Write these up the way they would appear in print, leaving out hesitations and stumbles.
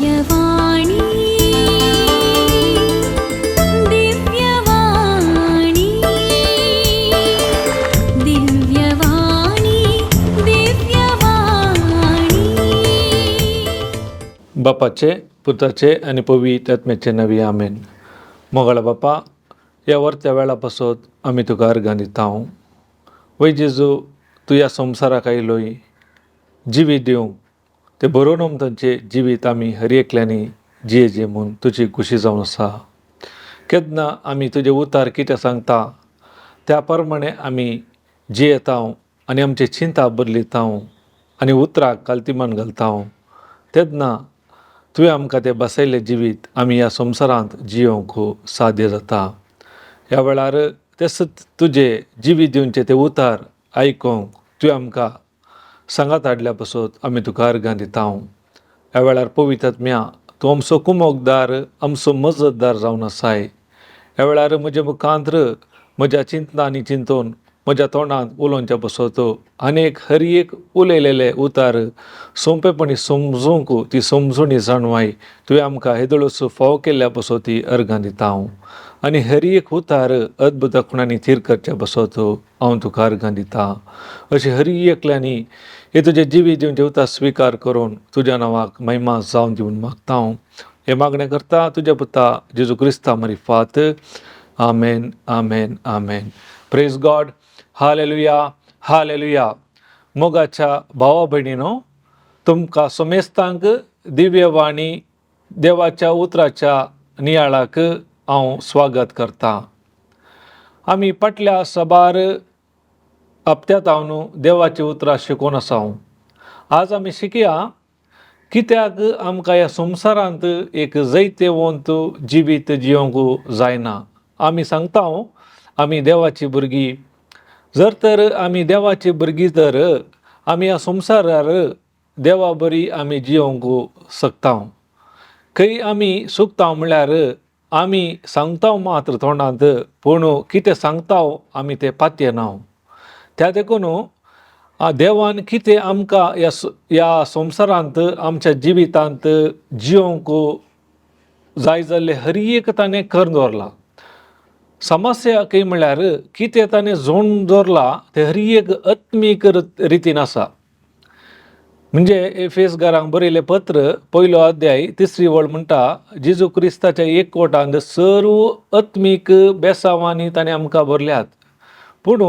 दिव्यवाणी दिव्यवाणी दिव्यवाणी दिव्यवाणी बापाचे पुताचे आणि पवित्र आत्म्याचे नवी आमेन. मोगळा बापा, या वरत्या वेळापासून आम्ही तुका अर्घां दितां. वै जेजू, तू या संवसाराक आयलोय जिवीत दिवंक, ते बरोवन तांचे जिवीत आमी हर एकल्यांनी जियेचे म्हूण तुजी खुशी जावन आसा. केन्ना आमी तुजे उतार कितें सांगता त्या प्रमाणे आमी जियेता आनी आमची चिंता बदलिता आनी उतराक काल्तिमान घालता. तेन्ना तुवें आमकां तें बसयलें जिवीत आमी ह्या संवसारांत जियोंक साध्य जाता. ह्या वेळार तेच तुजे जिवीत दिवचे ते उतार आयकोंक तुवें आमकां सांगात हाडल्या पासून आमी तुका अर्घां दिता. ह्या वेळार पवित्र आत्म्या, तूं आमचो कुमोकदार, आमचो मजतदार जावन आसाय. ह्या वेळार म्हजे मुखांत्र म्हज्या चिंतना आनी चिंतून म्हज्या तोंडांत उलोवच्या पासून आनीक हर एक उलयलेले उतार सोंपेपणी समजूंक ती समजुणी जाणवाय तुवें आमकां हेदळूच फाव केल्ल्या पासून ती अर्घां दिता. आनी हर एक उतार अद्भुतपणांनी थीर करच्या पासून हांव तुका अर्घां दिता. अशें हर एकल्यांनी हे तुजें जिवीत दिवचें उतार स्विकार करून तुज्या नांवाक महिमा जावन दिवन मागता. हे मागणें करता तुज्या पुता जेजू क्रिस्ता मरिफात. आमेन, आमेन, आमेन. Praise God. हालेलुया, हालेलुया. मोगाच्या भावा भयणीनो, तुमकां समेस्तांक दिव्यवाणी देवाच्या उतराच्या नियाळाक हांव स्वागत करतां. आमी फाटल्या सबार हप्त्यांत हांव देवाची उतरां शिकोवन आसा. आज आमी शिकया कित्याक आमकां ह्या संवसारांत एक जैतेवंत जिवीत जियोंक जायना. आमी सांगता आमी देवाची भुरगीं. जर तर आमी देवाची भुरगीं तर आमी ह्या संवसारार देवा बरी आमी जियोंक शकता. खंय आमी सुकता म्हणल्यार आमी सांगता मात्र तोंडांत, पूण कितें सांगता आमी तें पातये ना. त्या देखून देवान कितें आमकां ह्या संवसारांत आमच्या जिवितांत जियोंक जाय जाल्लें हर एक ताणें करून दवरलां. समस्या खंय म्हणल्यार कितें ताणें जोडून दवरलां तें हर एक आत्मीक रितीन आसा. म्हणजे एफेसकारांक बरयलें पत्र 1 अध्याय 3 वळ म्हणटा, जेजू क्रिस्ताच्या एकवटांत सर्व आत्मीक बेसांवांनी ताणें आमकां भरल्यात, पूण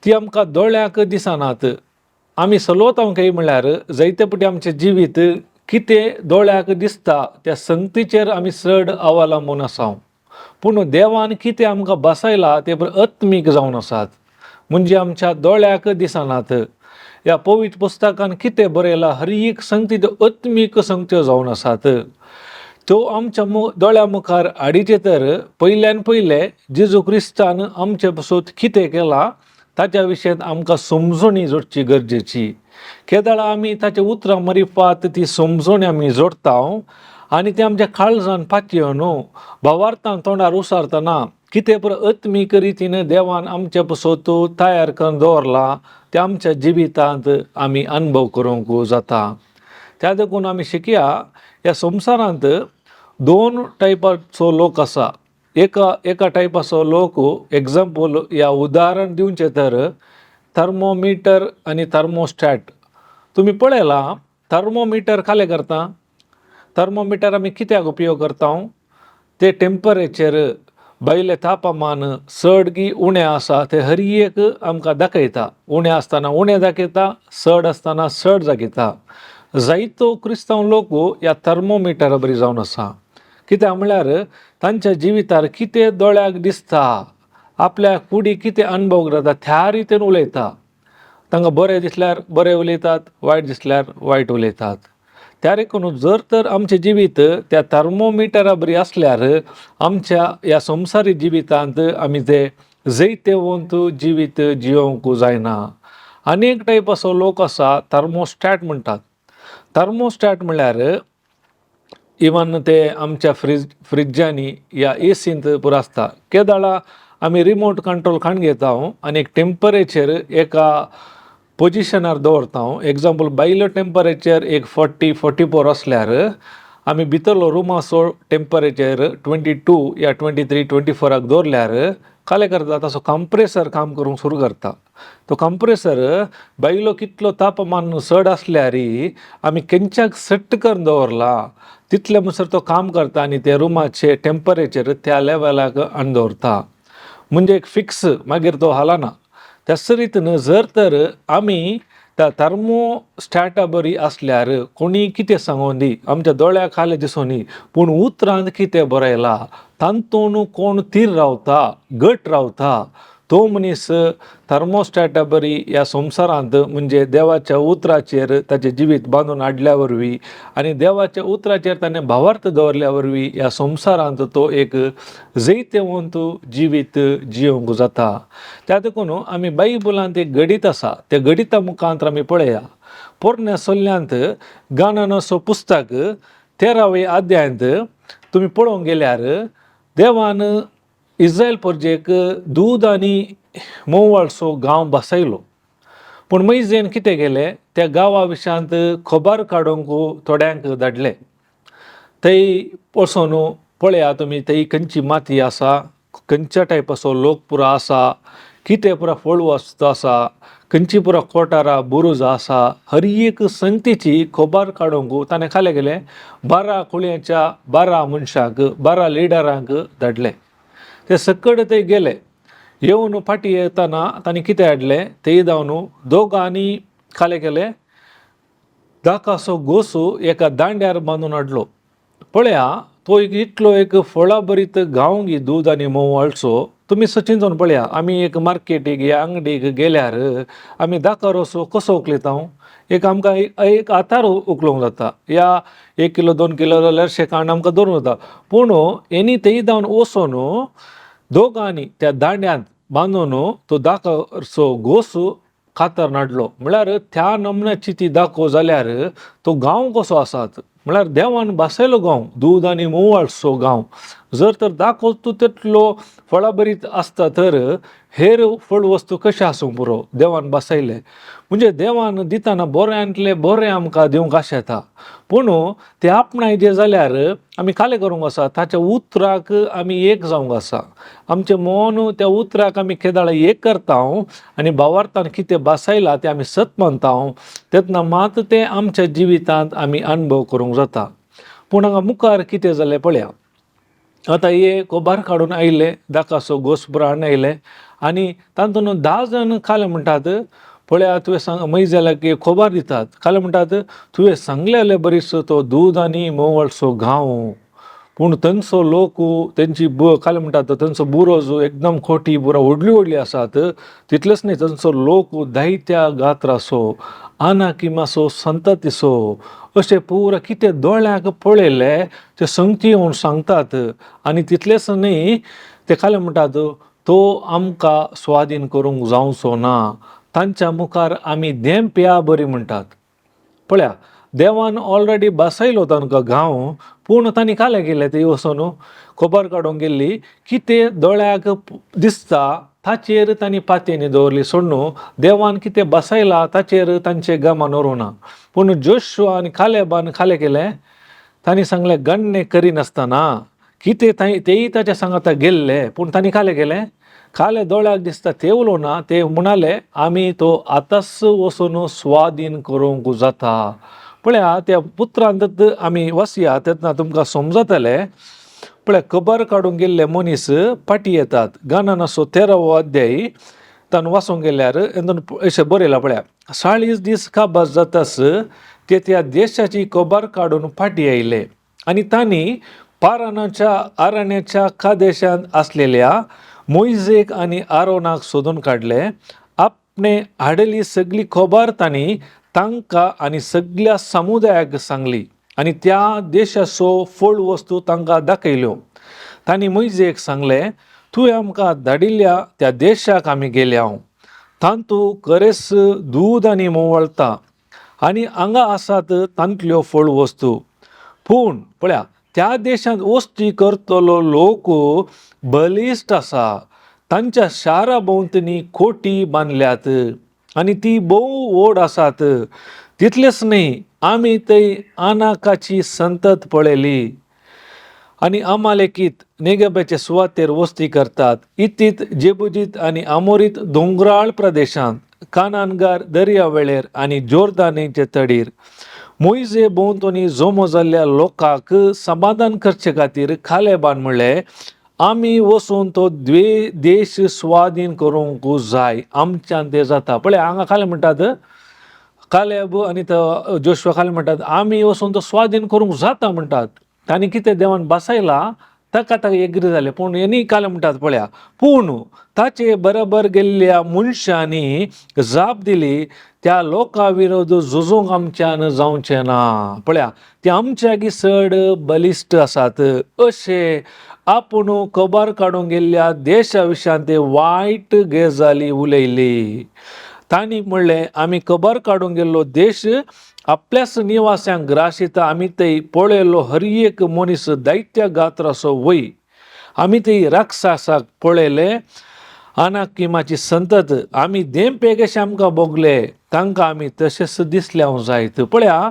ती आमकां दोळ्याक दिसनात. आमी चलवता खंय म्हणल्यार जायते आमचें जिवीत कितें दोळ्याक दिसता त्या संगतीचेर आमी चड अवलंबून आसा. पूण देवान कितें आमकां बसयलां ते आत्मीक जावन आसात, म्हणजे आमच्या दोळ्याक दिसनात. ह्या पवित्र पुस्तकान कितें बरयलां हर एक संगती त्यो आत्मीक संगत्यो जावन आसात. त्यो आमच्या दोळ्या मुखार हाडीचे तर पयल्यान पयलें जेजू क्रिस्तान आमचे पासून कितें केलां ताच्या विशयींत आमकां समजुणी जोडची गरजेची. केदाळ आमी ताच्या उतरां मरिफात ती समजून आमी जोडता आनी ते आमच्या काळजान पातयो न्हू. भावार्थान तोंडार उसारतना कितें आत्मीक रितीन देवान आमचे पासून तयार करून दवरलां ते आमच्या जिवितांत आमी अनुभव करूंक जाता. त्या देखून आमी शिकया ह्या संवसारांत 2 टायपाचो लोक आसा. एका टायपाचो लोक, एग्जाम्पल या उदाहरण दिवचें तर थर्मोमिटर आनी थर्मोस्टॅट. तुमी पळयलां थर्मोमिटर काले करता. थर्मोमिटर आमी कित्याक उपयोग करता? ते टेम्परेचर, भायलें तापमान चड की उणें आसा तें हर एक आमकां दाखयता. उणें आसतना उणें दाखयता, चड आसतना चड दाखयता. जायतो क्रिस्तांव लोक ह्या थर्मोमिटरा बरी जावन आसा. कित्याक म्हणल्यार तांच्या जिवितार कितें दोळ्याक दिसता, आपल्या कुडी कितें अनुभव जाता त्या रितीन उलयता. तांकां बरें दिसल्यार बरें उलयतात, वायट दिसल्यार वायट उलयतात. त्या देखून जर तर आमचें जिवीत त्या थर्मोमिटरा बरी आसल्यार आमच्या ह्या संवसारी जिवितांत आमी ते जैतेवंत जिवीत जियोंक जायना. अनेक टायपाचो लोक आसा थर्मोस्टॅट म्हणटात. थर्मोस्टॅट म्हणल्यार इवन ते आमच्या फ्रिजांनी या एसींत पुरो आसता. केदाळा आमी रिमोट कंट्रोल खाण घेता आनी एक टेम्परेचर एका पोजिशनार दवरता. एग्जाम्पल भायलो टेम्परेचर एक 40-44 असल्यार आमी भितरलो रुमाचो टेम्परेचर 22 या 23, 24 दवरल्यार काले करता ताचो कंप्रेसर काम करूंक सुरू करता. तो कंप्रेसर भायलो कितलो तापमान चड आसल्यारय आमी खंयच्याक सट्ट करून दवरला तितले म्हणसर तो काम करता आनी ते रुमाचे टेम्परेचर त्या लेवलाक हाडून दवरता. म्हणजे एक फिक्स मागीर तो हालना. त्याच रितीन जर तर आमी त्या थर्मोस्टॅटा बरी आसल्यार कोणी कितें सांगूं दी आमच्या दोळ्याक हाले दिसूं दी पूण उतरांत कितें बरयलां तातूंत कोण थीर रावता घट रावता तो मनीस थर्मोस्टॅटा बरी ह्या संवसारांत म्हणजे देवाच्या उतराचेर ताचें जिवीत बांदून हाडल्या वरवीं आनी देवाच्या उतराचेर ताणें भावार्थ दवरल्या वरवीं ह्या संवसारांत तो एक जैतवंत जिवीत जियोंक जाता. त्या देखून आमी बायबलांत एक गणित आसा त्या गणिता मुखांतर आमी पळया. पोरण्या सल्ल्यांत गाणनाचो पुस्तक 13वे अध्यायांत तुमी पळोवंक गेल्यार देवान इस्रायल प्रजेक दूद आनी मोवाळसो गांव बसयलो. पूण मैजेन कितें केलें त्या गांवा विशांत खबर काडूंक थोड्यांक धाडलें. थंय वचून पळया तुमी थंय खंयची माती आसा खंयच्या टायपाचो लोक पुरो आसा कितें पुरो फळ वस्तू आसा खंयची पुरो कोटारां बुरूज आसा हर एक संगतीची खबर काडूंक ताणें खालें गेलें 12 कुळयेच्या 12 मनशांक 12 लिडरांक धाडलें. ते सकड थंय गेले. येवन फाटीं येतना तांणी कितें हाडलें थंय जावन दोगांनी खालें केलें दाकाचो गोसू एका दांड्यार बांदून हाडलो. पळया तो इतलो एक फळां भरीत गांव गी दूद आनी मोवाळसो तुमी सचिन जावन पळया. आमी एक मार्केटीक या अंगडीक गेल्यार आमी दाका रोसो कसो उखलिता एक आमकां एक आतार उखलूंक जाता या 1 किलो 2 किलो जाल्यार शेकाण आमकां दवरूंक जाता. पूण हेणी थंय जावन वचून दोगांनी त्या दांड्यांत बांदून तो दाकाचो गोसू खातर हाडलो. म्हळ्यार त्या नमनाची ती दाखो जाल्यार तो गांव कसो आसात म्हळ्यार देवान बसयलो गांव दूद आनी मोवाळसो गांव. जर तर दाखो तूं तितलो फळां बरीत आसता तर हेर फळ वस्तू कशें आसूं पुरो देवान बसयले. म्हणजे देवान दितना बऱ्यांतले बरें आमकां दिवंक आशेता. पूण ते आपणाय जे जाल्यार आमी कालें करूंक आसा ताच्या उतराक आमी एक जावंक आसा. आमचें मन त्या उतराक आमी केदाळ एक करता आनी भावार्थान कितें बसयलां तें आमी सत मानता तेन्ना मात तें आमच्या जिवितांत आमी अनुभव करूंक जाता. पूण हांगा मुखार कितें जालें पळया. आतां हे खबर काडून आयले दाकाचो गोसपुरो हाडून आयले आनी तातूंत 10 जण खाले म्हणटात पळया तुवें सांग मैजेल्याक खबर दितात खाले म्हणटात तुवें सांगलेलें बरीसो तो दूद आनी मोवाळसो गांव पूण थंयचो लोक तेंची खाले म्हणटात थंयचो बुरोज एकदम खोटी बुरां व्हडली व्हडली आसात. तितलेंच न्ही थंयचो लोक दैत्या गात्रासो आनाकिमासो संततीसो अशें पुरो कितें दोळ्याक पळयलें ते संगती येवन सांगतात. आनी तितलेंच न्ही ते खाले म्हणटात तो आमकां स्वाधीन करूंक जावचो ना तांच्या मुखार आमी देंप्या बरी म्हणटात. पळया देवान ऑलरेडी बसयलो तांकां गांव पूण तांणी कालें केलें थंय वचून खबर काडूंक गेल्ली कितें दोळ्याक दिसता ताचेर तांणी पातयेनी दवरली सोडून देवान कितें बसयलां ताचेर तांचें गमन व्हरूं ना. पूण जोशुआ आनी कालेबान खालें केलें तांणी सांगलें गण्णे करिनासतना कितें तेय ताच्या सांगाता गेल्ले पूण तांणी कालें केलें खाले दोळ्याक दिसता ते उलोवना ते म्हणाले आमी तो आतांच वचून स्वाधीन करूंक जाता. पळया त्या पुत्रांत आमी वसया तेन्ना तुमकां समजतलें. पळया खबर काडूंक गेल्ले मनीस फाटीं येतात. गाणनाचो 13वो अध्याय तान वाचूंक गेल्यार अशें बरयलां पळया 40 दीस काबार जाताच ते त्या देशाची खबर काडून फाटीं आयले आनी तांणी पारानाच्या आरण्याच्या कादेशांत आसलेल्या मोइजेक आनी आरोनाक सोदून काडले. आपणे हाडली सगळी खबर तांणी तांकां आनी सगळ्या समुदायाक सांगली आनी त्या देशाचो फळ वस्तू तांकां दाखयल्यो. तांणी मोइजेक सांगलें तुवें आमकां धाडिल्ल्या त्या देशाक आमी गेल्या तांतूं खरेच दूद आनी मोवळटा आनी हांगा आसात तांतल्यो फळ वस्तू. पूण पळया त्या देशांत वस्ती करतलो लोक बलिश्ट आसा. तांच्या शारा भोंवतणी खोटी बांदल्यात आनी ती भोव व्हड आसात. तितलेंच न्ही, आमी थंय आनाकाची संतत पळयली आनी अमालेकीत नेगेबाचे सुवातेर वस्ती करतात. इतीत, जेबुजीत आनी आमोरीत दोंगराळ प्रदेशांत, कानानगार दर्यावेळेर आनी जोर्दानेचे तडीर. मोइजे भोंवतणी जमो जाल्ल्या लोकांक समाधान करचे खातीर खालेबान म्हणलें, आमी वचून तो देश स्वाधीन करूंक जाय, आमच्यान तें जाता. पळय हांगा खाले म्हणटात, कालेब आनी तो जोशुआ खाले म्हणटात आमी वचून तो स्वाधीन करूंक जाता म्हणटात. तांणी कितें देवान बसयलां ताका एग्री जालें. पूण हेनी काले म्हणटात पळया, पूण ताचे बरोबर गेल्ल्या मनशांनी जाप दिली, त्या लोकां विरोध झुजूंक आमच्यान जावचें ना. पळया, ते आमच्यागी चड बलिश्ट आसात. अशें आपूण खबर काडूंक गेल्ल्या देशा विशयां ते वायट गजाली उलयली. तांणी म्हणलें, आमी खबर काडूंक गेल्लो देश आपल्याच निवास्यांक ग्राशिता. आमी थंय पळयल्लो हर एक मनीस दैत्य गात्राचो वय. आमी थंय राक्षसाक पळयले, अनाकिमाची संतत. आमी देंपेगेशे आमकां भोगले, तांकां आमी तशेंच दिसल्यांव जायत. पळया,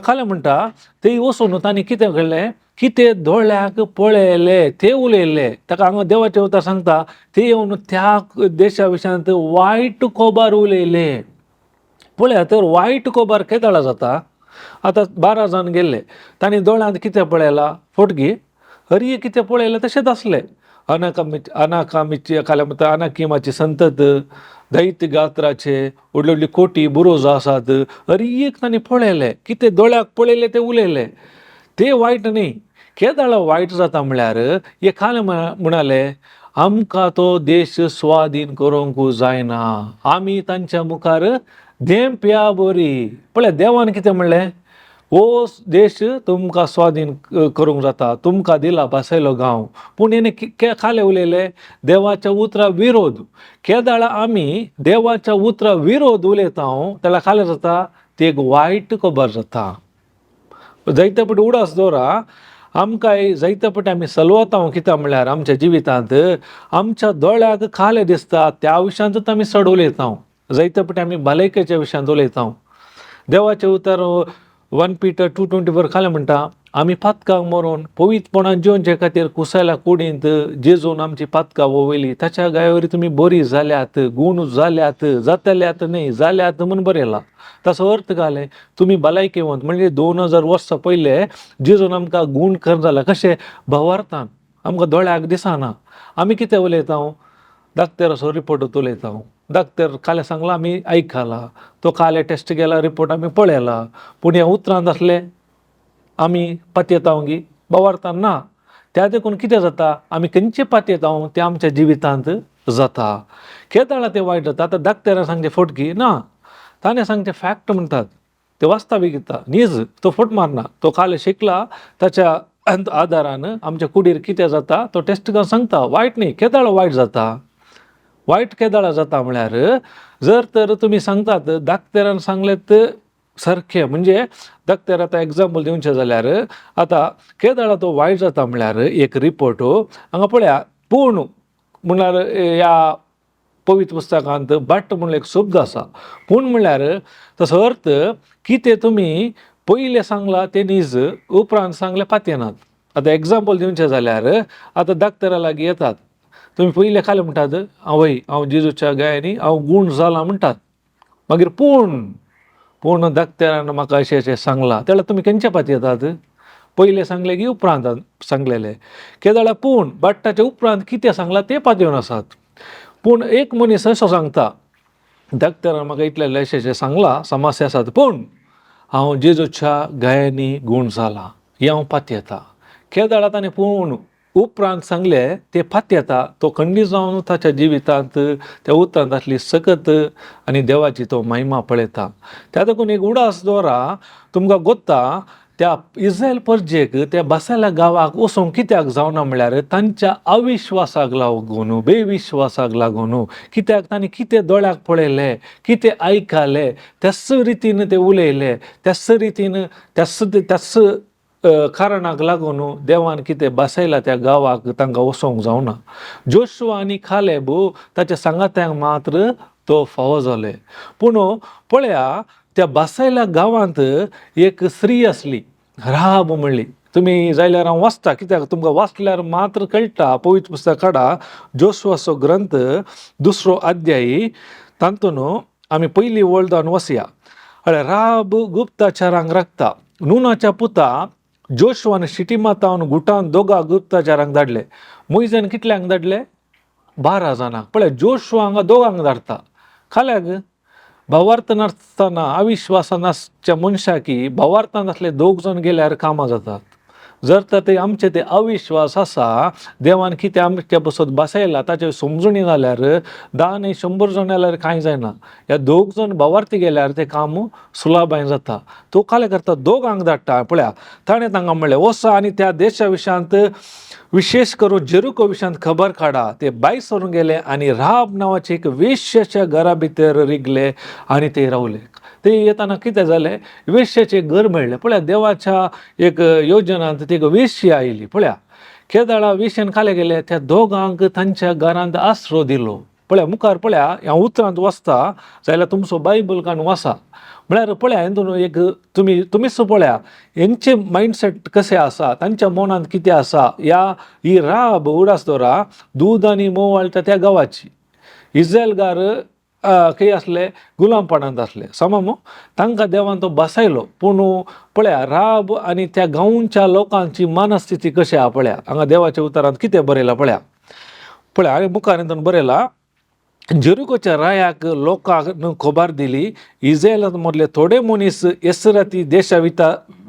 खाले म्हणटा थंय वचून तांणी कितें घडलें, कितें दोळ्याक पळयले ते उलयले. ताका हांगा देवाचे उतर सांगता, ते येवन त्या देशा विशयांत वायट खबर उलयले. पळया, तर वायट खबर केदाळा जाता. आतां 12 जावन गेल्ले, तांणी दोळ्यांत कितें पळयलां, फोटगी हरी कितें पळयलें तशेंच आसलें. अनाकिमाची संतत, दैत्य गात्राचे व्हडली व्हडली कोटी बुरोज आसात. हरी एक तांणी पळयले, कितें दोळ्याक पळयले ते उलयले. ते वायट न्ही. केदाळा वायट जाता म्हळ्यार हे खाले म्हणाले, आमकां तो देश स्वाधीन करूंक जायना, आमी तांच्या मुखार देंप्या बरी. पळय, देवान कितें म्हणलें, हो देश तुमकां स्वाधीन करूंक जाता, तुमकां दिला बसयलो गांव. पूण हेणे खाले उलयले, देवाच्या उतरा विरोध. केदाळा आमी देवाच्या उतरा विरोध उलयता जाल्यार खाले जाता, ती एक वायट खबर जाता. जायते फावटी उडास दवरा, आमकां जायते फावटी आमी चलवता कित्याक म्हळ्यार आमच्या जिवितांत आमच्या दोळ्याक खाले दिसता, त्या विशयांतूच आमी चड उलयता. जायते फावटी आमी भलायकेच्या विशयांत उलयता. देवाचे उतर 1 Peter 2:24 खाले म्हणटा, आमी पातकांक मरून पवित्रपणान जिवचे खातीर कुसायल्या कुडींत जेजून आमची पातकां वोवयली. ताच्या गायवरी तुमी बरी जाल्यात, गूण जाल्यात, जातल्यात न्ही, जाल्यात म्हूण बरयलां. ताचो अर्थ घाले, तुमी भलायकेवंत. म्हणजे 2000 वर्सां पयले जेजून आमकां गूण कर जाला. कशें भवार्थान आमकां दोळ्याक दिसना. आमी कितें उलयता, दाक्तेराचो रिपोर्ट उलयता. दाक्तर काले सांगला आमी आयकला, तो काले टेस्ट केला, रिपोर्ट आमी पळयला. पूण ह्या उतरांत आसले आमी पातयेता गी, भवार्थान ना. त्या देखून कितें जाता, आमी खंयचे पातयेता ते आमच्या जिवितांत जाता. केदाळा ते वायट जाता. आतां दाक्तेरान सांगचे फोटकी ना, ताणें सांगचे फॅक्ट म्हणटात, ते वास्तविकता न्हीज. तो फट मारना, तो काले शिकला, ताच्या आदारान आमच्या कुडीर कितें जाता तो टेस्ट करून सांगता. वायट न्ही, केदाळा वायट जाता. वायट केदाळा जाता म्हळ्यार जर तर तुमी सांगतात दाक्तेरान सांगलें सारकें, म्हणजे दाक्तेर आतां एग्जाम्पल दिवचें जाल्यार आतां केदाळा तो वायट जाता म्हळ्यार एक रिपोर्ट हांगा पळया, पूण म्हळ्यार ह्या पवित्र पुस्तकांत बट म्हणून एक शब्द आसा. पूण म्हळ्यार ताचो अर्थ कितें तुमी पयलें सांगलां तें न्हीज, उपरांत सांगलें पातयेनात. आतां एग्जाम्पल दिवचें जाल्यार आतां दाक्तेरा लागीं येतात, तुमी पयलें खाले म्हणटात, हांव जेजूच्या गायांनी हांव गूण जाला म्हणटात. मागीर पूण दाक्तेरान म्हाका अशें अशें सांगलां, तेन्ना तुमी खंयचे पातयेतात, पयलें सांगलें की उपरांत सांगलेलें. केदाळा पूण बट्टाच्या उपरांत कितें सांगलां तें पातयेवन आसात. पूण एक मनीस असो सांगता, दाक्तेरान म्हाका इतलें अशें सांगलां, समस्या आसात, पूण हांव जेजूच्या गायांनी गूण जाला, हें हांव पातयेता. केदाळा ताणें पूण उपरांत सांगलें तें पातयेता. तो खंडीत जावन ताच्या जिवितांत त्या उतरांत आसली सकत आनी देवाची तो महिमा पळयता. त्या देखून एक उडास दवरा, तुमकां गोत्ता त्या इस्रायल परजेक त्या बसयल्या गांवाक वचूंक कित्याक जावना म्हळ्यार तांच्या अविश्वासाक लागून, बेविश्वासाक लागून. कित्याक तांणी कितें दोळ्याक पळयलें, कितें आयकलें, त्याच रितीन ते उलयले, त्याच रितीन त्याच कारणाक लागून देवान कितें बसयलां त्या गांवाक तांकां वचोंक जावना. जोशुआ आनी कालेब ताच्या सांगात्यांक मात्र तो फावो जाले. पूण पळया, त्या बसायला गांवांत एक स्त्री असली, राहाब म्हणली. तुम्ही जाल्यार हांव वाचता, कित्याक तुमकां वाचल्यार मात्र कळटा. पवित्र पुस्तक काडा, जोशुआचो ग्रंथ 2रो अध्याय, तातूंत आमी पयली वळदान वसया. राहाब गुप्तचारांक राखता. नूनाच्या पुता जोशुआन शिटिमातावन गुटान दोगा गुप्तचारांक धाडले. मोइजान कितल्यांक धाडले? 12 जाणांक. पळय, जोशुआ हांगा दोगांक धाडता. खाल्याक भावार्थन आसतना अविश्वासान आसच्या मनशाकी भावार्थान असले 2 जण गेल्यार कामां जातात. जर तर ते आमचे ते अविश्वास आसा, देवान कितें आमच्या बसत बसयला ताचे समजुणी जाल्यार 10 न्हय 100 जण जाल्यार कांय जायना. ह्या 2 जण भावार्थी गेल्यार ते काम सुलभाय जाता. तो काले करता, दोगांक धाडटा. पळया, ताणें तांकां म्हणलें, वसा आनी त्या देशा विशयांत, विशेष करून जेरुको विशयांत खबर काडा. ते भायर सरून गेले आनी राहाब नांवाचे एक वेश्येच्या घरा भितर रिगले आनी ते रावले. ते येताना कितें जालें? वेश्येचे घर मेळ्ळें. पळया, देवाच्या एक योजनांत ती एक वेश्य आयली. पळया, केदाळा वेश्येन काले गेले, त्या दोगांक तांच्या घरांत आसरो दिलो. पळया, मुखार पळया, ह्या उतरांत वाचता जाल्यार तुमचो बायबल कान वाचा. म्हळ्यार पळया, हितून एक तुमीच पळया हेंचे मायंडसेट कशें आसा, तांच्या मनांत कितें आसा. ही राहाब उडास दवरा, दूद आनी मोव वाळटा त्या गांवाची. इस्रायलगार खंय आसले? गुलामपणांत आसले. समजलो? तांकां देवान तो बसयलो. पूण पळया, राहाब आनी त्या गांवच्या लोकांची मनस्थिती कशी आहा पळया. हांगा देवाच्या उतरांत कितें बरयलां पळया. हांवें मुखार हितून बरयलां, जेरुकोच्या रायाक लोकांक खबर दिली. इस्रायलांत मदले थोडे मनीस एसराती देशा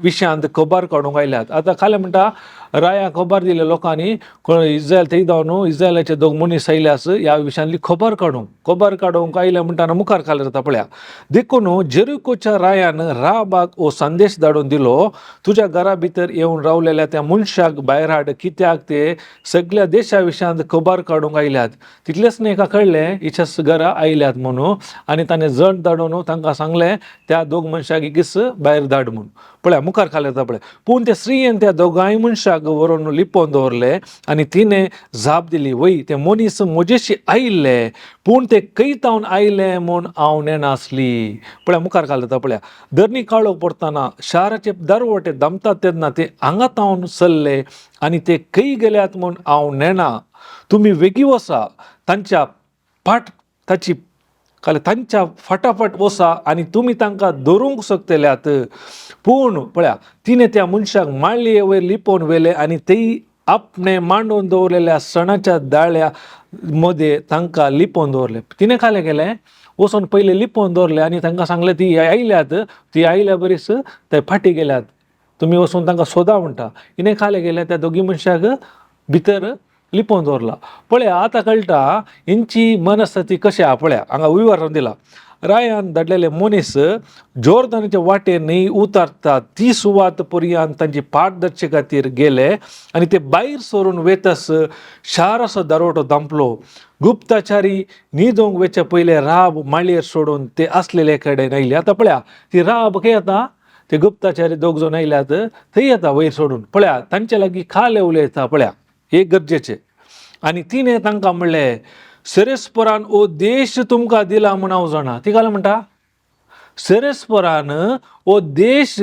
विशयांत खबर काडूंक आयल्यात. आतां खाले म्हणटा, राया खबर दिले लोकांनी, इस्रायल थंय जावन इस्रायलाचे 2 मनीस आयल्यास ह्या विशयांतली खबर काडूंक आयल्या म्हणटाना मुखार खाले जाता. पळया, देखून जेरुकोच्या रायान राहाबाक हो संदेश धाडून दिलो, तुज्या घरा भितर येवन रावलेल्या त्या मनशाक भायर हाड, कित्याक ते सगळ्या देशा विशयांत खबर काडूंक आयल्यात. तितलेंच न्हय, कळ्ळें हिच्या घरा आयल्यात म्हणून. आनी ताणें जण धाडून तांकां सांगलें, त्या 2 मनशाक इगीस भायर धाड म्हणून. पळया, मुखार खाले जाता. पळय, पूण त्या स्त्रियेन त्या दोगांय मनशाक व्हरून लिपोवन दवरले आनी तिणें जाप दिली, वय, ते मनीस म्हजेशी आयिल्ले, पूण ते कैतावन आयले म्हूण हांव नेनासली. पळया, मुखार खाले जाता. पळया, धरणी काळो पडटाना शाराचे दरवटे दमतात तेन्ना ते हांगा तावन सरले आनी ते खंय गेल्यात म्हूण हांव नेना. तुमी वेगी वसा, तांच्या फाटाफट वसा आनी तुमी तांकां धरूंक शकतल्यात. पूण पळया, तिणें त्या मनशाक माळये वयर लिपोवन व्हेले आनी तेय आपणे मांडून दवरलेल्या सणाच्या दाळ्या मदें तांकां लिपोवन दवरले. तिणें कालें केलें, वचून पयलें लिपोवन दवरलें आनी तांकां सांगलें, ती आयल्यात, ती आयल्या बरीस ते फाटी गेल्यात, तुमी वचून तांकां सोदा म्हणटा. हिणें कालें केलें, त्या 2 मनशाक भितर लिपोवन दवरला. पळया, आतां कळटा हेंची मनस्थिती कशी आहा. पळया, हांगा विवरण दिला. रायान धाडलेले मनीस जोर्दानाच्या वाटेर न्हंय उतारतात ती सुवात पर्यंत तांची पारदर्शे खातीर गेले आनी ते भायर सरून वेतस शाराचो दरवटो दंपलो. गुप्तचारी न्हिदोंक वेचे पयले राहाब माळयेर सोडून ते आसलेले कडेन आयली. आतां पळया, ती राहाब खंय येता? ते गुप्तचारी 2 जण आयल्यात थंय येता वयर सोडून. पळया, तांचे लागीं खाले उलयता. पळया, हे गरजेचे. आनी तिणें तांकां म्हणलें, सेरेस्परान ओ देश तुमकां दिला म्हूण हांव जाणा. ती काल म्हणटा, सेरेस्परान ओ देश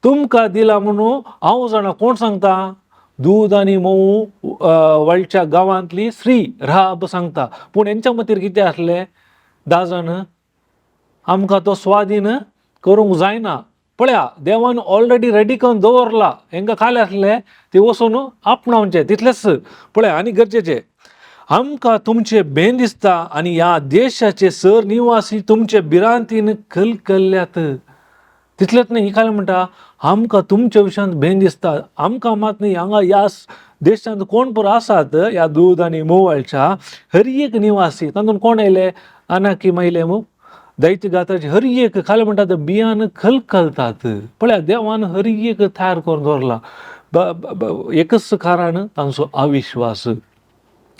तुमकां दिला म्हणून हांव जाणा. कोण सांगता? दूद आनी मोव वाळच्या गांवांतली स्त्री राहाब सांगता. पूण हेंच्या मतीर कितें आसलें? 10 जण आमकां तो स्वाधीन करूंक जायना. पळया, देवान ऑलरेडी रेडी करून दवरला. हेंकां काले आसलें, ते वचून आपणावचें, तितलेंच. पळया, आनी गरजेचें, आमकां तुमचे भेन दिसता आनी ह्या देशाचे सरनिवासी तुमचे भिरांतीन कलकल्ल्यात. तितलेंच न्ही, ही काले म्हणटा, आमकां तुमच्या विशयांत भेन दिसता. आमकां मात न्ही, हांगा ह्या देशांत कोण पर आसात, ह्या दूद आनी मोवाळच्या हर एक निवासी, तातूंत कोण आयले? अनाकी आयले, दैत्य घाताचे हर एक खाले म्हणटा ते बियान कलकलतात. पळया, देवान हर एक तयार करून दवरला. एकच कारण, तांचो अविश्वास.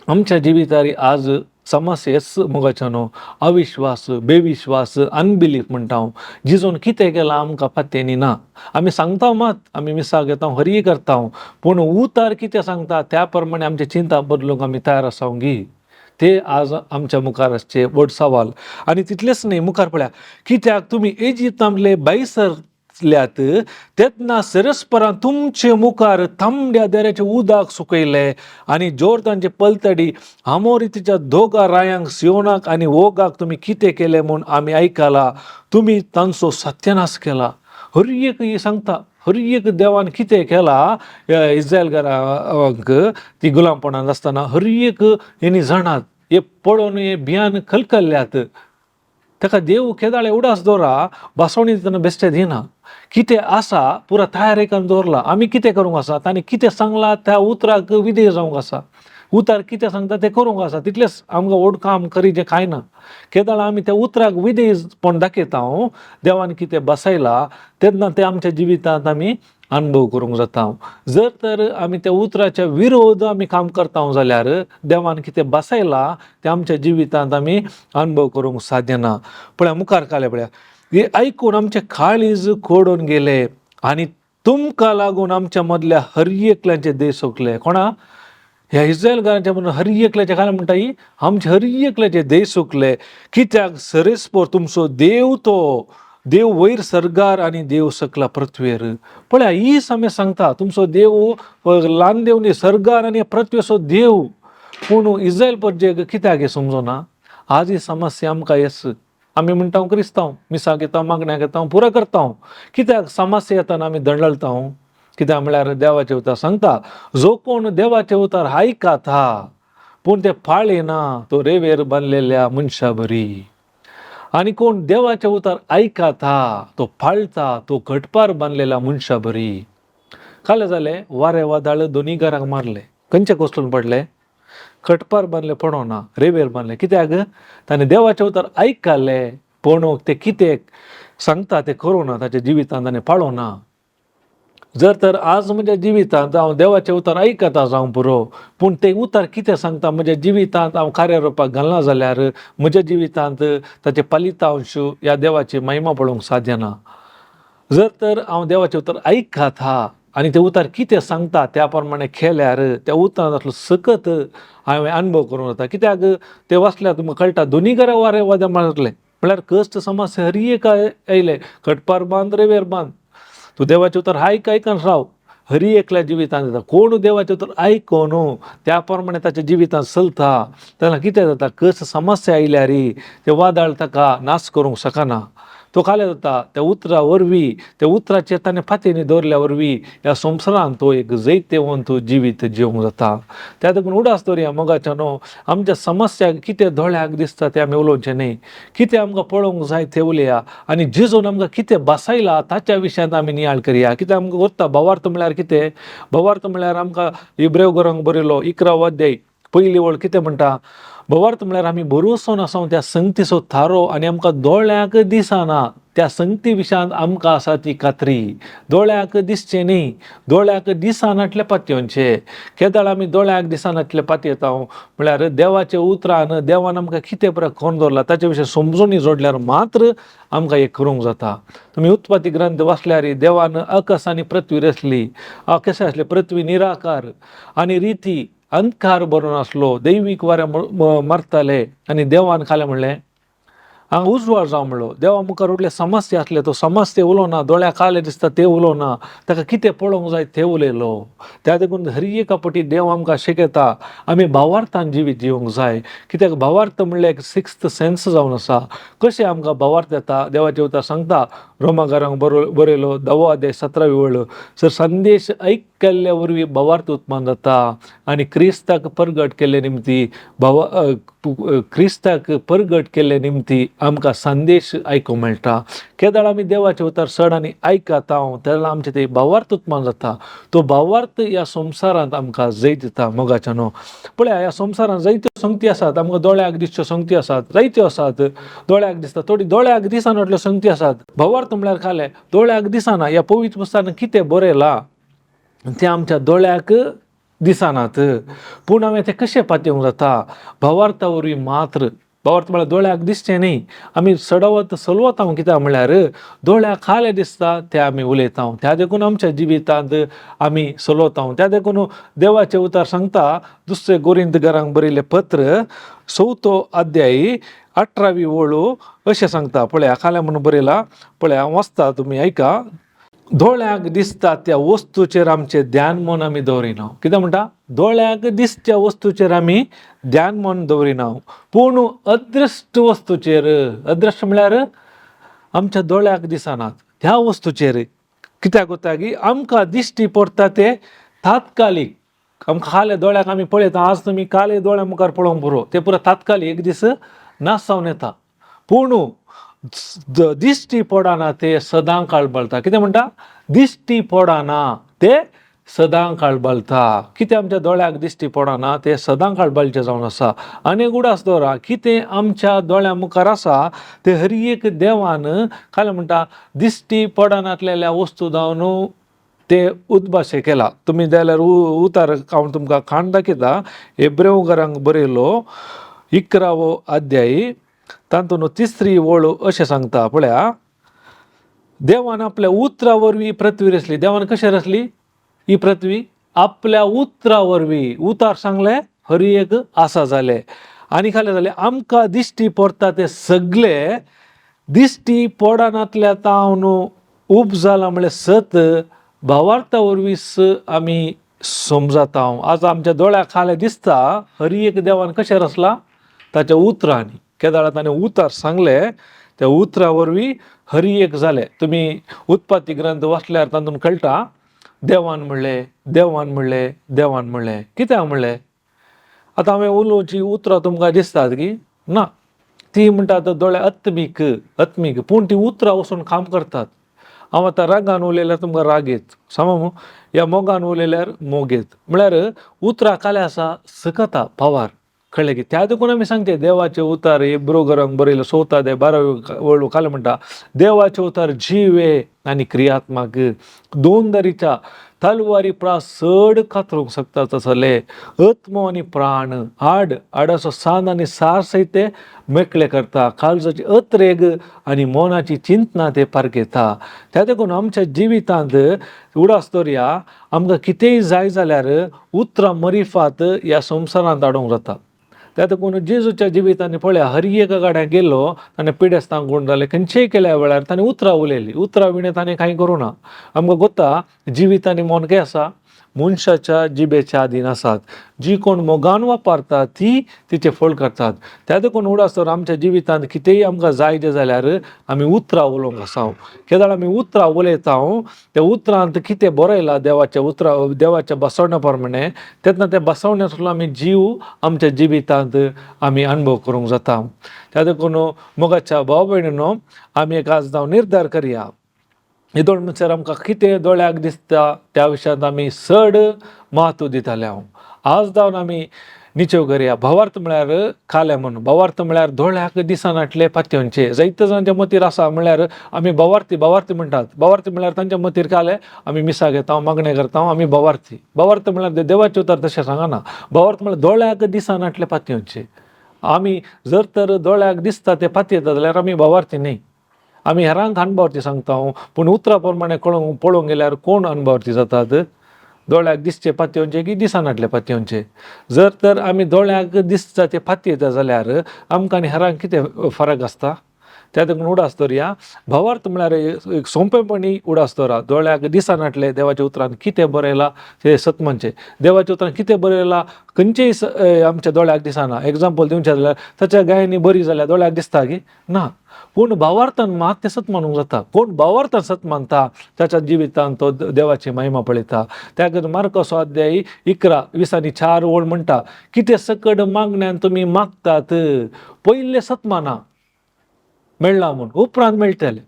आमच्या जिवितारी आज समस्येच मुगाच्यानो अविश्वास, बेविश्वास, अनबिलीफ म्हणटा हांव. जिजोन कितें केलां आमकां पत्तेनी ना. आमी सांगता मात, आमी मिसाक घेता, हरी करता, पूण उतार कितें सांगता त्या प्रमाणे आमची चिंता बदलूंक आमी तयार आसा गी. ते आज आमच्या मुखार आसचे व्हड सवाल. आनी तितलेंच न्ही, मुखार पळया, कित्याक तुमी इजिप्तांतले बाईसरल्यात तेन्ना सरस्परां तुमचे मुखार तांबड्या दर्याचें उदक सुकयलें आनी जोर्दानचे पलतडी आमोरीतीच्या दोगा रायांक सियोनाक आनी ओगाक तुमी कितें केलें म्हूण आमी आयकलां. तुमी तांचो सत्यानाश केला. हर एक ही सांगता, हर एक देवान कितें केलां इस्रायलकारांक ती गुलामपणांत आसतना हर एक हेणी जाणात. हे पळोवन हे भियान कलकल्ल्यात. ताका देव केदाळे उडास दवरा, बासवणी दितना बेश्टे दिना. कितें आसा पुरा तयारेकान दवरला. आमी कितें करूंक आसा, तांणी कितें सांगलां त्या उतराक विधेय जावंक आसा. उतार कितें सांगता तें करूंक आसा. तितलेंच आमकां व्हड काम करीचें कांय ना. केदाळ आमी त्या उतराक विधेयपण दाखयता देवान कितें बसयलां तेन्ना तें आमच्या जिवितांत आमी अनुभव करूंक जाता. जर तर आमी त्या उतराच्या विरोध आमी काम करता जाल्यार देवान कितें बसयलां तें आमच्या जिवितांत आमी अनुभव करूंक साध्य ना. पळया मुखार काले पळया, हे आयकून आमचे काळीज कोडून गेले आनी तुमकां लागून आमच्या मदल्या हर एकल्याचें देश सोंकले. कोणा? ह्या इस्रायलकारांच्या म्हणून हर एकल्याचे काय म्हणटा ही, आमचे हर एकल्याचे देश सुकले. कित्याक सरेस्पोर तुमचो देव तो देव वयर सर्गार आनी देव सकला पृथ्वीर. पळया ही समय सांगता तुमचो देव ल्हान देव न्ही, सर्गार आनी पृथ्वीचो देव. पूण इस्रायल प्रजेक कित्याक हे समजना? आज ही समस्या आमकां येस. आमी म्हणटा क्रिस्तांव, मिसां घेता, मागण्या घेता, पुरा करता. कित्याक समस्या येताना आमी दंडलता? कित्याक म्हळ्यार देवाचे उतार सांगता, जो कोण देवाचे उतार आयकता पूण ते पाळिना तो रेवेर बांदलेल्या मनशा बरी. आनी कोण देवाचे उतार आयकता तो पाळता तो घटपार बांदलेल्या मनशा बरी. काले जालें, वारें वादळ दोनी घरांक मारले. खंयचे कोसळून पडले? खटपार बांदले पडोना, रेवेर बांदले. कित्याक? ताणें देवाचे उतार आयकले पूण ते कितें सांगता तें करूना, ताच्या जिवितांत ताणें पाळोना. जर तर आज म्हज्या जिवितांत हांव देवाचे उतार आयकता जावं पुरो, पूण ते उतार कितें सांगता म्हज्या जिवितांत हांव कार्य रोवपाक घालना जाल्यार म्हज्या जिवितांत ताचे फलितांश ह्या देवाची महिमा पळोवंक साध्य ना. जर तर हांव देवाचे उतार आयकता आनी ते उतार कितें सांगता त्या प्रमाणे केल्यार त्या उतारांतलो सकत हांवें अनुभव करूंक जाता. कित्याक ते वाचल्यार तुमकां कळटा, दोनी घरां वारें वादळ मारले म्हळ्यार कश्ट समस्या हर एक येयले. खटपार बांद, रेवेर बांद. तूं देवाचे उतर आयकन राव. हर एकल्या जिवितांत जाता. कोण देवाचे उतर आयकोन त्या प्रमाणे ताच्या जिवितांत चलता तेन्ना कितें जाता, कस समस्या आयल्यार ते वादळ ताका नाश करूंक शकना. तो काले जाता त्या उतरा वरवीं, त्या उतराचेर ताणें फातेनी दवरल्या वरवीं ह्या संवसारांत तो एक जैतेवंत जिवीत जिवंक जाता. त्या देखून उडास दवरया मोगाच्यानो. आमच्या समस्या कितें दोळ्याक दिसता तें आमी उलोवचें न्ही. कितें आमकां पळोवंक जाय तें उलया आनी जेजून आमकां कितें बसयलां ताच्या विशयांत आमी नियाळ करया. कित्याक आमकां वरता भावार्थ म्हळ्यार कितें? भावार्थ म्हळ्यार आमकां इब्रेव घरांक बरयलो 11 अध्याय पयली वळ कितें म्हणटा? भावार्थ म्हळ्यार आमी भरोसोन आसा त्या संगतीचो थारो आनी आमकां दोळ्याक दिसना त्या संगती विशयांत आमकां आसा ती खात्री. दोळ्याक दिसचें न्ही, दोळ्याक दिसनातले पातयेवचे. केदाळ आमी दोळ्याक दिसनातले पातयेता म्हळ्यार देवाचे उतरान देवान आमकां कितें पळय करून दवरला ताचे विशयी समजून जोडल्यार मात्र आमकां हें करूंक जाता. तुमी उत्पत्ती ग्रंथ वाचल्यार देवान आकाश आनी पृथ्वी रचली. कशें आसलें? पृथ्वी निराकार आनी रिती अंधकार बरोवन आसलो. दैवीक वारें मारताले आनी देवान खालें म्हणलें हांगा उजवाड जावं म्हणलो. देवा मुखार उरले समस्या आसले, तो समस्या उलोवना. दोळ्याक काले दिसता ते उलोवना. ताका कितें पळोवंक जाय तें उलयलो. त्या देखून हर एका फावटी देव आमकां शिकयता आमी भावार्थान जिवीत जिवंक जाय. कित्याक भावार्थ म्हणल्यार एक सिक्स्थ सेन्स जावन आसा. कशें आमकां भावार्थ येता? देवाचे उतर सांगता रोमाकारांक बरयलो 10 अध्याय 17वी वळ. सर संदेश आयकल्ल्या वरवीं भावार्थ उत्पन्न जाता आनी क्रिस्ताक परगट केल्ले निमती क्रिस्ताक परगट केल्ले निमती आमकां संदेश आयकूंक मेळटा. केदाळ आमी देवाचे उतर चड आनी आयकता तेन्ना आमचें ते भावार्थ उत्पन्न जाता. तो भावार्थ ह्या संवसारांत आमकां जैत दिता मोगाच्यानो. पळया ह्या संवसारांत जायत्यो संगती आसात. आमकां दोळ्याक दिसच्यो संगती आसात, जायत्यो आसात. दोळ्याक दिसता थोडी दोळ्याक दिसनातल्यो संगती आसात. भावार्थ म्हळ्यार काले दोळ्याक दिसना. ह्या पवित्र पुस्तकांत कितें बरयलां तें आमच्या दोळ्याक दिसनात. पूण हांवें तें कशें पातयेवंक जाता? भावार्था वरवीं मात्र भावार्थ म्हळ्यार दोळ्याक दिसचें न्ही. आमी सडवत चलवत हांव कित्याक म्हळ्यार दोळ्याक खाले दिसता ते आमी उलयता. त्या देखून आमच्या जिवितांत आमी चलवता. त्या देखून देवाचें उतर सांगता 2 कोरिंथीकारांक बरयलें पत्र 4 अध्याय 18वी ओळ अशें सांगता. पळया खाले म्हणून बरयला, पळया हांव वाचता, तुमी ऐका. दोळ्याक दिसता त्या वस्तूचेर आमचें ध्यान मन आमी दवरिना. कित्याक म्हणटा, दोळ्याक दिसच्या वस्तूचेर आमी ध्यान मन दवरिना, पूण अदृश्ट वस्तूचेर. अदृश्ट म्हळ्यार आमच्या दोळ्याक दिसनात ह्या वस्तूचेर. कित्याक कोत्ता की आमकां दिश्टी पडटा ते तात्कालीक. आमकां खाले दोळ्याक आमी पळयता, आज तुमी काले दोळ्या मुखार पळोवंक पुरो, ते पुरो तात्कालीक एक दीस नाश जावन येता. पूण दिश्टी पडना ते सदां काळबळटा. कितें म्हणटा, दिश्टी पडना ते सदां काळबळटा. कितें आमच्या दोळ्याक दिश्टी पडना ते सदां काळबळचें जावन आसा. आनी एक उडास दवरा, कितें आमच्या दोळ्या मुखार आसा ते हर एक देवान खाले म्हणटा दिश्टी पडनातलेल्या वस्तू जावन ते उद्भाशे केला. तुमी जाल्यार उतार हांव तुमकां खाण दाखयता. हेब्रेकारांक बरयलो 11वो अध्याय तातूंत 3री ओळ अशें सांगता. पळया, देवान आपल्या उतरा वरवीं पृथ्वी रचली. देवान कशें रचली ही पृथ्वी? आपल्या उतरा वरवीं. उतार सांगले हर एक आसा जाले. आनी खाले जाले आमकां दिश्टी पडटा ते सगळे दिश्टी पडनातल्या तावन उब जाला म्हळ्यार सत भावार्था वरवींच आमी समजता. आज आमच्या दोळ्याक खाले दिसता हर एक देवान कशें रचला ताच्या उतरांनी. केदाळा ताणें उतार सांगले, त्या उतरा वरवीं हर एक जाले. तुमी उत्पत्ती ग्रंथ वाचल्यार तातूंत कळटा, देवान म्हणलें, देवान म्हणलें, देवान म्हणलें. कित्याक म्हणलें? आतां हांवें उलोवची उतरां तुमकां दिसतात की ना, ती म्हणटात दोळ्या आत्मीक, पूण ती उतरां वचून काम करतात. हांव आतां रागान उलयल्यार तुमकां राग येत, समज ह्या मोगान उलयल्यार मोग येत. म्हळ्यार उतरां खाले आसा सकता पावार. कळ्ळें की? त्या देखून आमी सांगचे देवाचे उतार. हेब्रेकारांक बरयलो 4 अध्याय 12वी ओळ खाले म्हणटा, देवाचे उतार जीव आनी क्रियात्मक, 2 दरीच्या तलवारी प्रास चड कातरूंक शकता तसले आत्मो आनी प्राण, आडाचो सांद आनी सार सयत ते मेकळे करता, काळजाची अत्रेग आनी मोनाची चिंतना ते पारखेता. त्या देखून आमच्या जिवितांत उडास दवरया, आमकां कितेंय जाय जाल्यार उतरां मरिफात ह्या संवसारांत हाडूंक जाता. त्या देखून जेजूच्या जिवितांनी पळया, हर एक गाड्याक गेलो ताणें पिडेस्तांक गुण जालें, खंयचेय केल्या वेळार ताणें उतरां उलयलीं. उतरां विणें ताणें कांय करूं ना. आमकां कोत्ता जिवीत आनी मोन कितें आसा? मनशाच्या जिबेच्या अधीन आसात. जी कोण मोगान वापरता ती तिचे फळ करतात. त्या देखून उडास तर आमच्या जिवितांत कितेंय आमकां जाय जें जाल्यार आमी उतरां उलोवंक आसा. केदाळ आमी उतरां उलयता, त्या उतरांत कितें बरयलां देवाच्या देवाच्या बसवण्या प्रमाणे, तेन्ना त्या बसवण्यातलो आमी जीव आमच्या जिवितांत आमी अनुभव करूंक जाता. त्या देखून मोगाच्या भाव भयणीनो, आमी एक आज जावन निर्धार करया, हे दोन म्हणसर आमकां कितें दोळ्याक दिसता त्या विशयांत आमी चड म्हत्व दिताले. आज जावन आमी निचेव करया. भावार्थ म्हळ्यार खाले म्हणून. भावार्थ म्हळ्यार दोळ्याक दिसनाटले पातयेंचे. जायते जाणांच्या मतीर आसा म्हळ्यार आमी भावार्थी म्हणटात. भावार्थी म्हळ्यार तांच्या मतीर काले आमी मिसा घेता, मागणे करता, आमी भावार्थी. भावार्थ म्हळ्यार देवाचे उतार तशें सांगना. भावार्थ म्हळ्यार दोळ्याक दिसनाटले पातयेंचे. आमी जर तर दोळ्याक दिसता ते पातयेता जाल्यार आमी भावार्थी न्ही. आमी हेरांक अणभवार्थी सांगता, पूण उतरा प्रमाणे पळोवंक गेल्यार कोण अणभवार्थी जातात? दोळ्याक दिसचे पातयेंचे की दिसनाटले पातयेंचे? जर तर आमी दोळ्याक दिसता ते पातयेता जाल्यार आमकां आनी हेरांक कितें फरक आसता? त्या देखून उडास दवरया. भावार्थ म्हळ्यार एक सोंपेपणी उडास दवरा. दोळ्याक दिसनाटले देवाच्या उतरांत कितें बरयलां ते सत्मांचे. देवाच्या उतरांत कितें बरयलां खंयचेय आमच्या दोळ्याक दिसना. एग्जाम्पल दिवचें जाल्यार ताच्या गायनी बरी जाल्यार दोळ्याक दिसता की ना, पूण भावार्थान मात तें सत मानूंक जाता. कोण भावार्थान सत मानता त्याच्या जिवितांत तो देवाची महिमा पळयता. त्या खातीर मार्कोस अध्याय 11:20-4 ओळ म्हणटा, कितें सकट मागण्यान तुमी मागतात पयले सत माना, मेळना म्हूण उपरांत मेळटलें.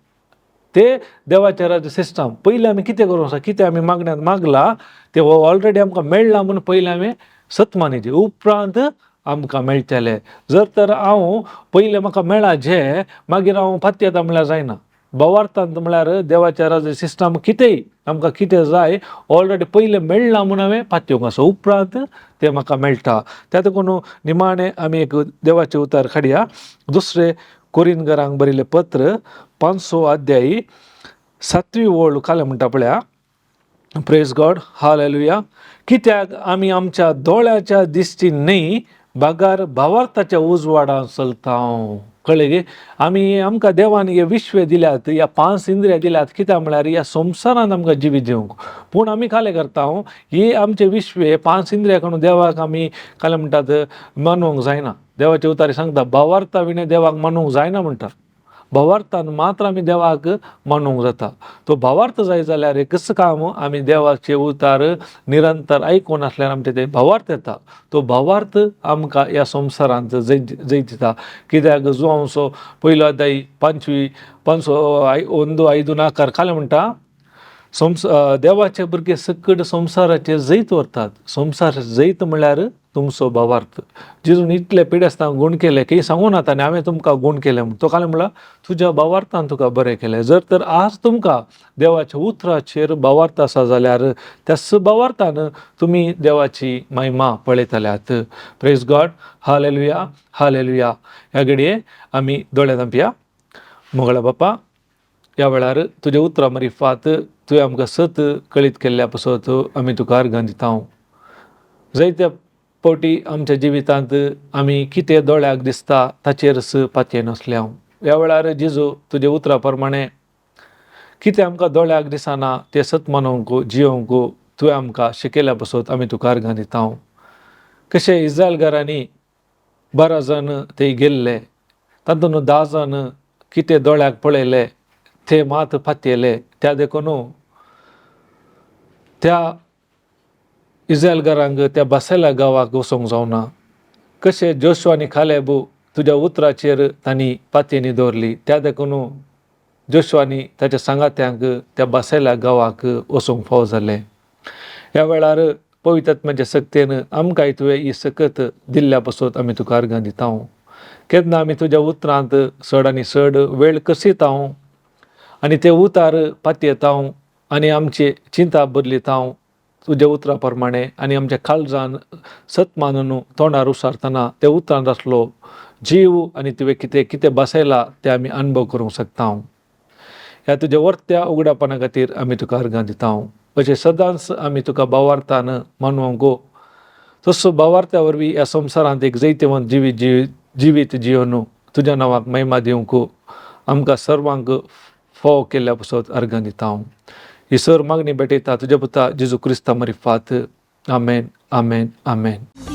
ते देवाचे राज्य सिस्टम. पयलीं आमी कितें करूंक जाय? कितें आमी मागण्यान मागला ते ऑलरेडी आमकां मेळना म्हूण पयलीं आमी सत मानिचें, उपरांत आमकां मेळटलें. जर तर हांव पयलें म्हाका मेळा जें मागीर हांव पातयेता म्हळ्यार जायना. भवार्थांत म्हळ्यार देवाच्या राजा सिस्टम कितेंय आमकां कितें जाय ऑलरेडी पयलें मेळ्ळां म्हूण हांवें पातयेवंक आसा उपरांत तें म्हाका मेळटा. त्या देखून निमाणें आमी एक देवाचें उतार काडया. दुसरें कोरिंथीकांक बरयलें पत्र 5 अध्याय 7वी ओळ कालें म्हणटा पळया. Praise God, hallelujah. कित्याक आमी आमच्या दोळ्याच्या दिश्टी न्ही बागार भावार्थाच्या उजवाडांत चलता. कळ्ळें गे. आमकां देवान हे विश्व दिल्यात, ह्या 5 इंद्रियां दिल्यात. कित्याक म्हळ्यार ह्या संवसारांत आमकां जिवीत जिवंक. पूण आमी कालें करता ही आमचे विश्व 5 इंद्रियां कडून देवाक आमी कालें म्हणटात मानूंक जायना. देवाचे उतारी सांगता भावार्था विणे देवाक मानूंक जायना म्हणटा. भावार्थान मात्र आमी देवाक मानूंक जाता. तो भावार्थ जाय जाल्यार एकच काम, आमी देवाचे उतार निरंतर आयकून आसल्यार आमचे ते भावार्थ येता. तो भावार्थ आमकां ह्या संवसारांत जैत दिता. कित्याक जुआंवचो 1 अध्याय 5:1-5 कालें म्हणटा देवाचे भुरगे सकट संवसाराचे जैत व्हरतात. संवसार जैत म्हळ्यार तुमचो भावार्थ. जेजून इतले पिडेस्तांक गूण केले की सांगून आता न्ही हांवें तुमकां गूण केलें म्हणून. तो कालें म्हणला तुज्या भावार्थान तुका बरें केलें. जर तर आज तुमकां देवाच्या उतराचेर भावार्थ आसा जाल्यार त्याच भावार्थान तुमी देवाची महिमा पळयतल्यात. प्रेज गॉड, हालेलुया, हालेलुया. ह्या घडये आमी दोळे धांपया. मोगळ्या बापा, ह्या वेळार तुज्या उतरां मार्फत तुवें आमकां सत कळीत केल्ल्या पासत आमी तुका अर्गां दिता. जायत्या फावटी आमच्या जिवितांत आमी कितें दोळ्याक दिसता ताचेरच पातयेन आसले हांव. ह्या वेळार जेजू तुज्या उतरा प्रमाणे कितें आमकां दोळ्याक दिसना तें सत मानूंक जियोंक तुवें आमकां शिकयल्या पासत आमी तुका अर्गां दिता. कशें इस्रायल घरांनी 12 जण थंय गेल्ले, तातूंत 10 जण कितें दोळ्याक पळयले ते मात पातयेले. त्या देखून त्या इस्रायल घरांक त्या बासेला गांवाक वचोंक जावना. कशें जोशुआ आनी कालेब तुज्या उतराचेर तांणी पातयेनी दवरली, त्या देखून जोशुआ आनी ताच्या सांगात्यांक त्या बासेला गांवाक वचोंक फाव जालें. ह्या वेळार पवित्र आत्म्याच्या सक्तीन आमकांय तुवें ही सकत दिल्ल्या पासत आमी तुका अर्गां दिता. केन्ना आमी तुज्या उतरांत चड आनी चड वेळ कसिता आनी ते उतार पातयेता आनी आमची चिंता बदलिता तुज्या उतरा प्रमाणे आनी आमच्या काळजान सत मानून तोंडार उसारतना त्या उतरांत आसलो जीव आनी तुवें कितें कितें बसयलां तें आमी अनुभव करूंक शकता. ह्या तुज्या वर्त्या उगडापणा खातीर आमी तुका अर्गां दिता. अशें सदांच आमी तुका भावार्थान मानूंक तसो भावार्थ्या वरवीं ह्या संवसारांत एक जैतवंत जिवीत जियोन तुज्या नांवाक महिमा दिवंक आमकां सर्वांक फाव केल्ल्या पासत अर्गां दिता. ही सर मागणी भेटयता तुज्या पुता जेजू क्रिस्ता मार्फत. आमेन, आमेन, आमेन.